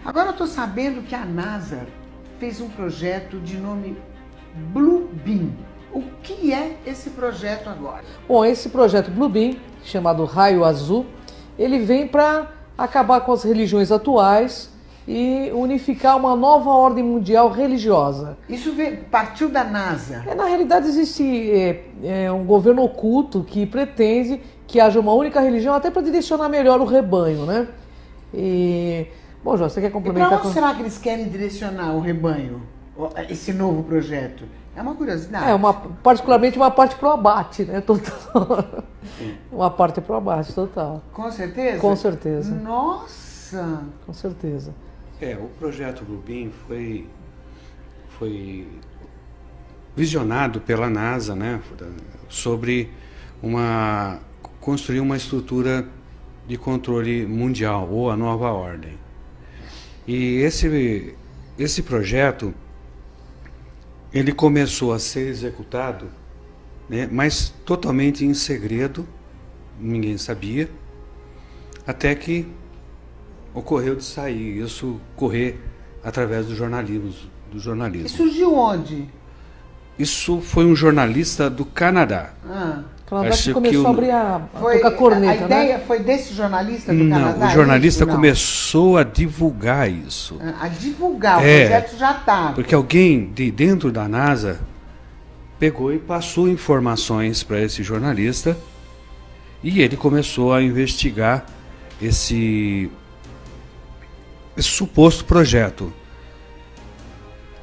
Agora eu estou sabendo que a NASA fez um projeto de nome Bluebeam. O que é esse projeto agora? Bom, esse projeto Bluebeam, chamado Raio Azul, ele vem para acabar com as religiões atuais e unificar uma nova ordem mundial religiosa. Isso partiu da NASA? Na realidade existe um governo oculto que pretende que haja uma única religião até para direcionar melhor o rebanho, né? E, bom, Jorge, você quer complementar? E para onde será que eles querem direcionar o rebanho, esse novo projeto? É uma curiosidade. Particularmente uma parte pro abate, né? Total. Uma parte pro abate, total. Com certeza? Com certeza. Nossa! Com certeza. O projeto Bluebeam foi visionado pela NASA, né? Sobre construir uma estrutura de controle mundial, ou a nova ordem. E esse projeto, ele começou a ser executado, né, mas totalmente em segredo, ninguém sabia, até que ocorreu de sair, isso correr através do jornalismo. E surgiu onde? Isso foi um jornalista do Canadá. O Canadá que começou a abrir a tocar corneta, a ideia, né? foi desse jornalista do Canadá? Não, o jornalista começou a divulgar isso. A divulgar, o projeto já estava. Porque alguém de dentro da NASA pegou e passou informações para esse jornalista e ele começou a investigar esse suposto projeto.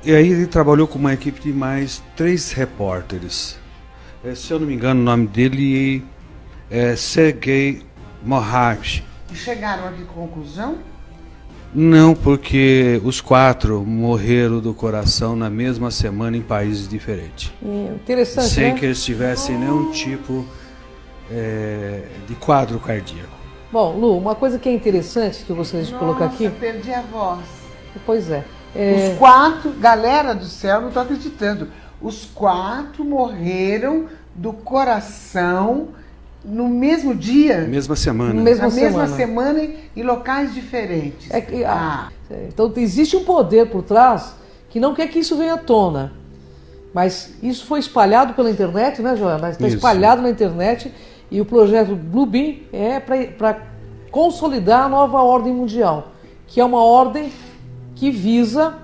E aí ele trabalhou com uma equipe de mais 3 repórteres. Se eu não me engano, o nome dele é Sergei Moravich. E chegaram a que conclusão? Não, porque os 4 morreram do coração na mesma semana em países diferentes. Interessante, sem né? que eles tivessem nenhum tipo de quadro cardíaco. Bom, Lu, uma coisa que é interessante que eu gostaria de colocar aqui... Nossa, perdi a voz. Pois é. Os 4, galera do céu, não estou acreditando. Os 4 morreram do coração no mesmo dia? Mesma semana. Na mesma semana em locais diferentes. Então existe um poder por trás que não quer que isso venha à tona. Mas isso foi espalhado pela internet, né, Joana? Está espalhado na internet e o projeto Bluebeam é para consolidar a nova ordem mundial, que é uma ordem que visa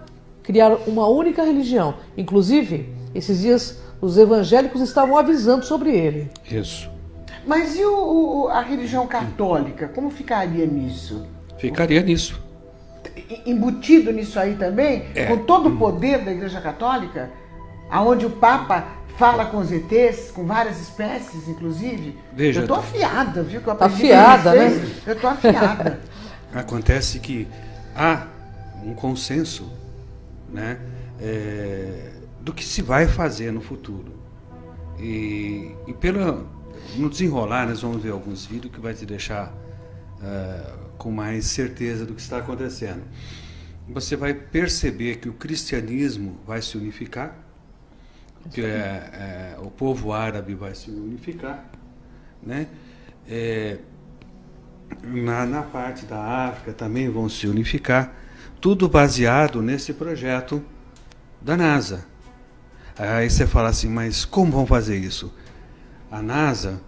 criar uma única religião. Inclusive, esses dias os evangélicos estavam avisando sobre ele. Isso. Mas e a religião católica? Como ficaria nisso? Ficaria nisso. Embutido nisso aí também? Com todo o poder da Igreja Católica? Aonde o Papa fala com os ETs, com várias espécies, inclusive? Veja, eu tô afiada, viu? Que eu tá afiada, né? Eu tô afiada. Acontece que há um consenso, né, do que se vai fazer no futuro. E no desenrolar, nós vamos ver alguns vídeos que vai te deixar com mais certeza do que está acontecendo. Você vai perceber que o cristianismo vai se unificar, que o povo árabe vai se unificar, né? Na parte da África também vão se unificar, tudo baseado nesse projeto da NASA. Aí você fala assim, mas como vão fazer isso? A NASA,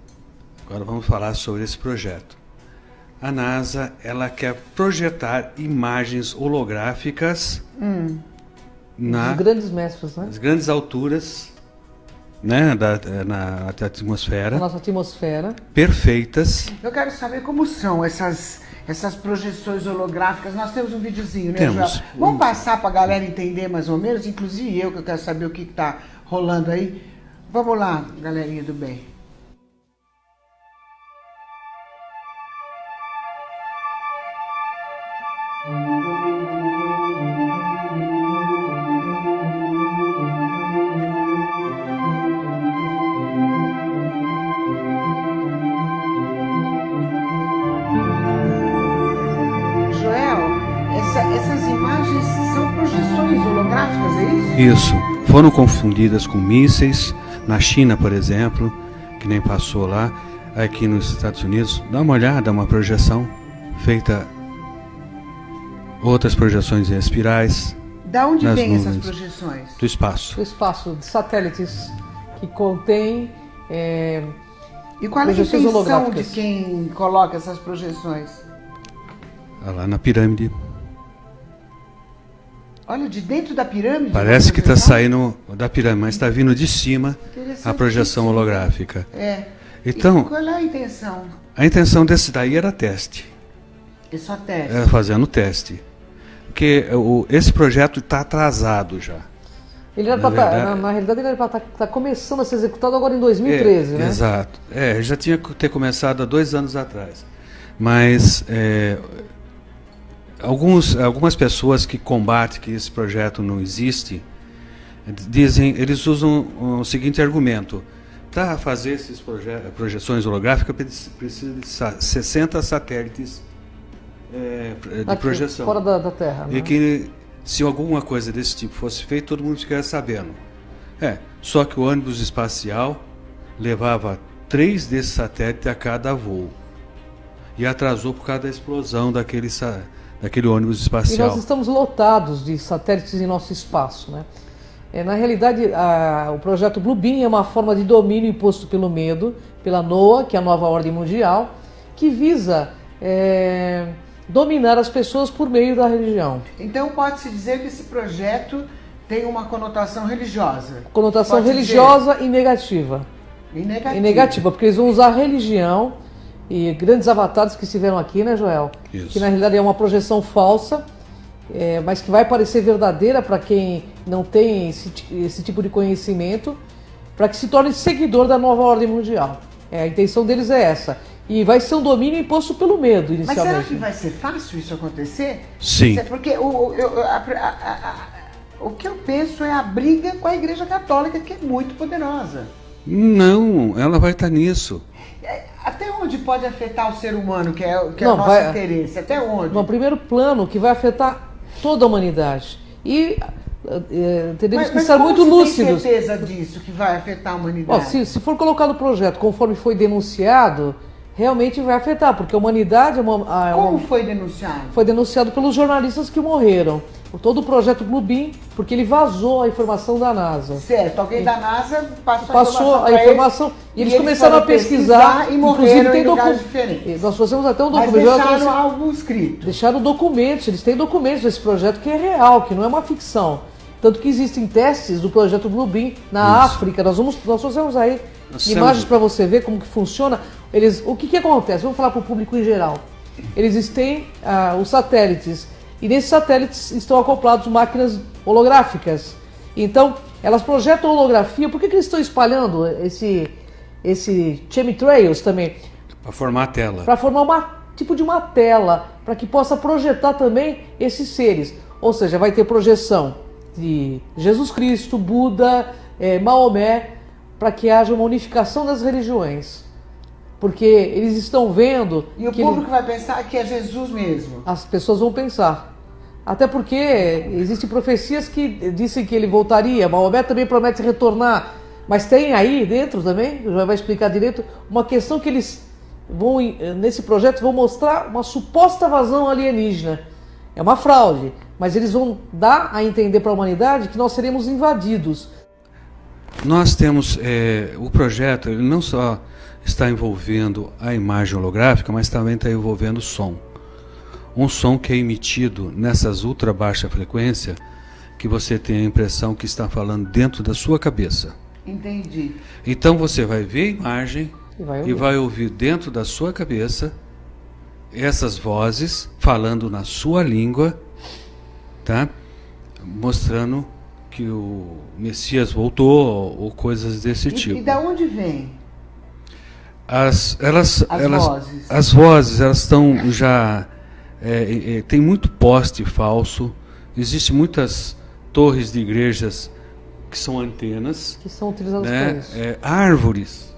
agora vamos falar sobre esse projeto. A NASA, ela quer projetar imagens holográficas Os grandes mestres, né? nas grandes alturas, né, na atmosfera. A nossa atmosfera. Perfeitas. Eu quero saber como são essas projeções holográficas. Nós temos um videozinho, né, Temos. João? Vamos passar para a galera entender mais ou menos, inclusive eu, que eu quero saber o que está rolando aí. Vamos lá, galerinha do bem. Essas imagens são projeções holográficas, é isso? Isso. Foram confundidas com mísseis. Na China, por exemplo, que nem passou lá. Aqui nos Estados Unidos, dá uma olhada, uma projeção feita outras projeções em espirais. Da onde nas vêm essas nuvens. projeções? Do espaço. O espaço de satélites que contém E qual é a projeções intenção de holográficas. quem coloca essas projeções? Lá na pirâmide. Olha, de dentro da pirâmide? Parece uma que está projeção? saindo da pirâmide, mas está vindo de cima a projeção holográfica. É. E Então, qual é a intenção? a intenção desse daí era teste. É só teste. Era fazendo teste. Porque esse projeto está atrasado já. Ele era Na pra verdade- na realidade, ele era para estar começando a ser executado agora em 2013, né? Exato. Já tinha que ter começado há 2 anos atrás. Mas algumas pessoas que combatem que esse projeto não existe, eles usam o seguinte argumento: para fazer essas projeções holográficas precisa de 60 satélites de Aqui, projeção. fora da Terra. E né? que se alguma coisa desse tipo fosse feita, todo mundo ficaria sabendo. Só que o ônibus espacial levava 3 desses satélites a cada voo. E atrasou por causa da explosão daquele ônibus E espacial. nós estamos lotados de satélites em nosso espaço, né? Na realidade, o projeto Blue Beam é uma forma de domínio imposto pelo medo, pela NOAA, que é a nova ordem mundial, que visa dominar as pessoas por meio da religião. Então pode-se dizer que esse projeto tem uma conotação religiosa. Conotação Pode religiosa e negativa. dizer. E negativa. E negativa, porque eles vão usar a religião e grandes avatares que estiveram aqui, né, Joel? Isso. Que na realidade é uma projeção falsa, mas que vai parecer verdadeira para quem não tem esse tipo de conhecimento, para que se torne seguidor da nova ordem mundial. A intenção deles é essa. E vai ser um domínio imposto pelo medo, Mas inicialmente. será que vai ser fácil isso acontecer? Sim. Porque o que eu penso é a briga com a Igreja Católica, que é muito poderosa. Não, ela vai estar nisso. Até onde pode afetar o ser humano, que é o Não, nosso vai- interesse? Até onde? No primeiro plano, que vai afetar toda a humanidade. E teremos que estar como muito se lúcidos. tem certeza disso, que vai afetar a Ó, humanidade? se for colocado o projeto conforme foi denunciado, realmente vai afetar, porque a humanidade Como foi denunciado? foi denunciado pelos jornalistas que morreram. Todo o projeto Blue Beam, porque ele vazou a informação da NASA. Certo, alguém da NASA Passou a pra informação ele, e eles começaram a foram pesquisar, e morreram em lugares docu- diferentes. Nós fazemos até um Mas documento. eu deixaram trouxe- algo escrito. Deixaram documentos, eles têm documentos desse projeto que é real, que não é uma ficção. Tanto que existem testes do projeto Blue Beam na África. Nós trouxemos aí Nós imagens temos- para você ver como que funciona. O que acontece? Vamos falar para o público em geral. Eles têm os satélites, e nesses satélites estão acoplados máquinas holográficas. Então, elas projetam holografia. Por que eles estão espalhando esse chemtrails também? Para formar a tela. Para formar tipo de uma tela, para que possa projetar também esses seres. Ou seja, vai ter projeção de Jesus Cristo, Buda, Maomé, para que haja uma unificação das religiões. Porque eles estão vendo E o que público vai pensar que é Jesus mesmo. as pessoas vão pensar. Até porque existem profecias que dizem que ele voltaria, Maomé também promete retornar. Mas tem aí dentro também, já vai explicar direito, uma questão que eles vão, nesse projeto, vão mostrar uma suposta invasão alienígena. É uma fraude, mas eles vão dar a entender para a humanidade que nós seremos invadidos. Nós temos o projeto, ele não só está envolvendo a imagem holográfica, mas também está envolvendo o som. Um som que é emitido nessas ultra baixa frequência, que você tem a impressão que está falando dentro da sua cabeça. Entendi. Então você vai ver a imagem E vai ouvir dentro da sua cabeça essas vozes falando na sua língua, tá? Mostrando que o Messias voltou ou coisas desse tipo. E da onde vem? As vozes. vozes, elas estão já tem muito poste falso. Existem muitas torres de igrejas que são antenas, Que são utilizados para né? isso. Árvores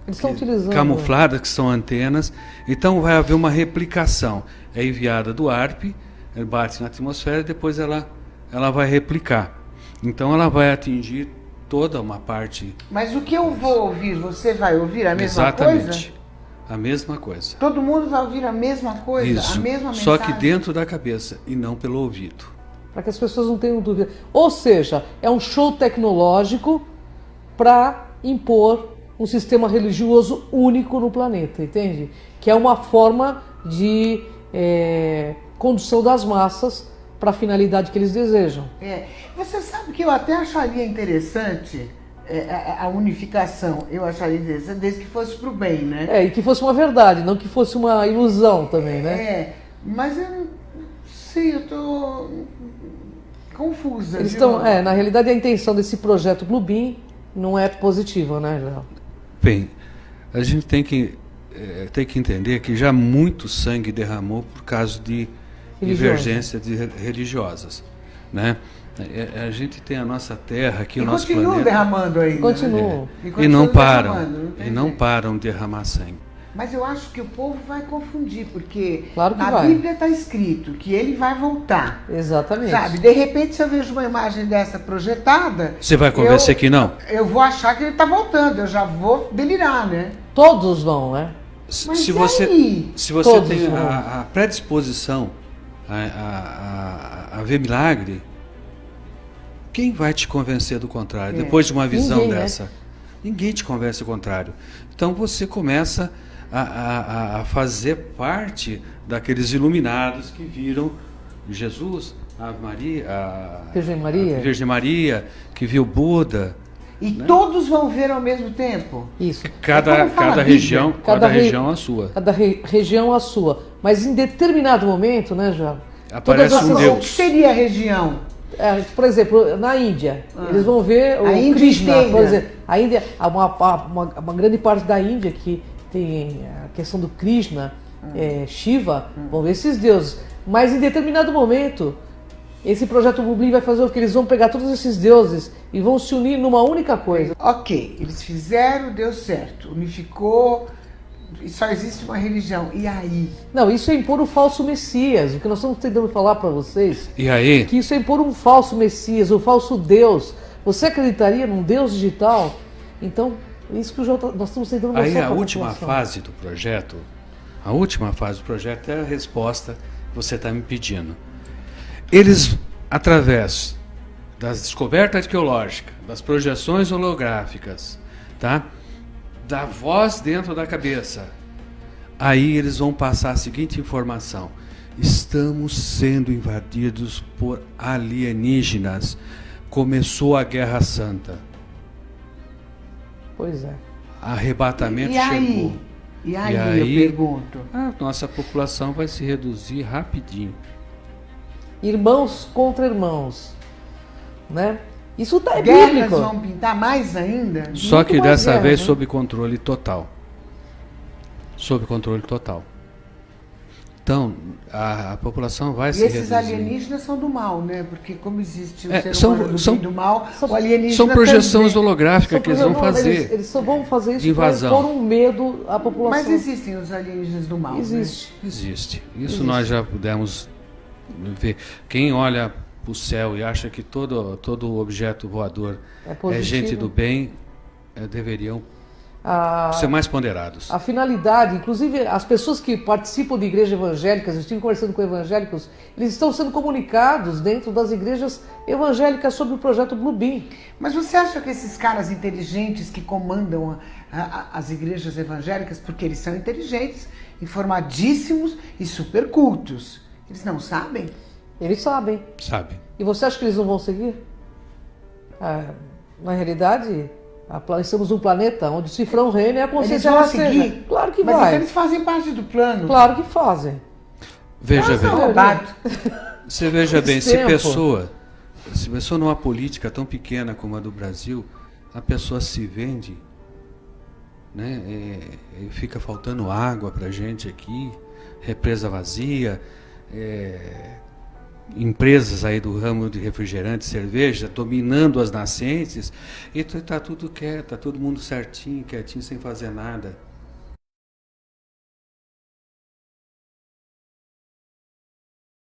Eles estão utilizando. camufladas que são antenas. Então vai haver uma replicação. É enviada do ARP, ela bate na atmosfera e depois ela vai replicar. Então ela vai atingir toda uma parte. Mas o que eu vou ouvir, você vai ouvir a mesma Exatamente. coisa? A mesma coisa. Todo mundo vai ouvir a mesma coisa, Isso. a mesma mensagem. Só que dentro da cabeça e não pelo ouvido. Para que as pessoas não tenham dúvida. Ou seja, é um show tecnológico para impor um sistema religioso único no planeta, entende? Que é uma forma de condução das massas para a finalidade que eles desejam. Você sabe que eu até acharia interessante a unificação, eu acharia interessante desde que fosse para o bem, né? E que fosse uma verdade, não que fosse uma ilusão também, né? Mas eu não sei, eu estou confusa. Eles estão, na realidade, a intenção desse projeto Bluebeam não é positiva, né, Joel? Bem, a gente tem que entender que já muito sangue derramou por causa de divergências religiosas, né? A gente tem a nossa terra aqui, o nosso planeta. Continuam derramando ainda. Continuam. E não param. E não param de derramar sangue. Mas eu acho que o povo vai confundir, porque claro que na Bíblia está escrito que ele vai voltar. Exatamente. Sabe? De repente, se eu vejo uma imagem dessa projetada... Você vai convencer que não? Eu vou achar que ele está voltando, eu já vou delirar, né? Todos vão, né? Se você tem a predisposição a ver milagre, quem vai te convencer do contrário? Depois de uma visão dessa? Né? Ninguém te convence do contrário. Então você começa a fazer parte daqueles iluminados que viram Jesus, a Virgem Maria, que viu Buda. E todos vão ver ao mesmo tempo? Isso. Cada região a sua. Cada região a sua. Mas em determinado momento, né, João? Aparece um Deus. O que seria a região? Por exemplo, na Índia, eles vão ver o Krishna, por exemplo. A Índia, uma grande parte da Índia que tem a questão do Krishna, Shiva, vão ver esses deuses. Mas em determinado momento, esse projeto Bluebeam vai fazer o que? Eles vão pegar todos esses deuses e vão se unir numa única coisa. Ok, eles fizeram, deu certo, unificou, e só existe uma religião. E aí? Não, isso é impor o falso Messias. O que nós estamos tentando falar para vocês. E aí? Que isso é impor um falso Messias, um falso Deus. Você acreditaria num Deus digital? Então, isso que nós estamos tentando mostrar. Aí a última fase do projeto, é a resposta que você está me pedindo. Eles, através das descobertas arqueológicas, das projeções holográficas, tá? Da voz dentro da cabeça, aí eles vão passar a seguinte informação: estamos sendo invadidos por alienígenas. Começou a Guerra Santa. Pois é. Arrebatamento chegou. E aí, eu pergunto? A nossa população vai se reduzir rapidinho. Irmãos contra irmãos, né? Isso é Guerras bíblico. Vão pintar mais ainda? Só que dessa guerra, vez né? sob controle total. Sob controle total. Então, a população vai se reduzir. E esses alienígenas são do mal, né? Porque como existe o ser humano do mal, o alienígena são projeções também. holográficas que eles vão fazer. Eles só vão fazer isso para pôr um medo à população. Mas existem os alienígenas do mal, Existe. né? Existe. Isso nós já pudemos ver. Quem olha para o céu e acha que todo objeto voador é gente do bem, deveriam ser mais ponderados. A finalidade, inclusive as pessoas que participam de igrejas evangélicas, eu estive conversando com evangélicos, eles estão sendo comunicados dentro das igrejas evangélicas sobre o projeto Bluebeam. Mas você acha que esses caras inteligentes que comandam as igrejas evangélicas, porque eles são inteligentes, informadíssimos e super cultos, eles não sabem? Eles sabem. Sabem. E você acha que eles não vão seguir? Na realidade, estamos num planeta onde o cifrão reina e a consciência eles vão rasteja. seguir? Claro que Mas vai. então eles fazem parte do plano. Claro que fazem. Veja bem. Você veja bem, se pessoa numa política tão pequena como a do Brasil, a pessoa se vende, né? E fica faltando água pra gente aqui, represa vazia, empresas aí do ramo de refrigerante, cerveja, dominando as nascentes, e está tudo quieto, está todo mundo certinho, quietinho, sem fazer nada.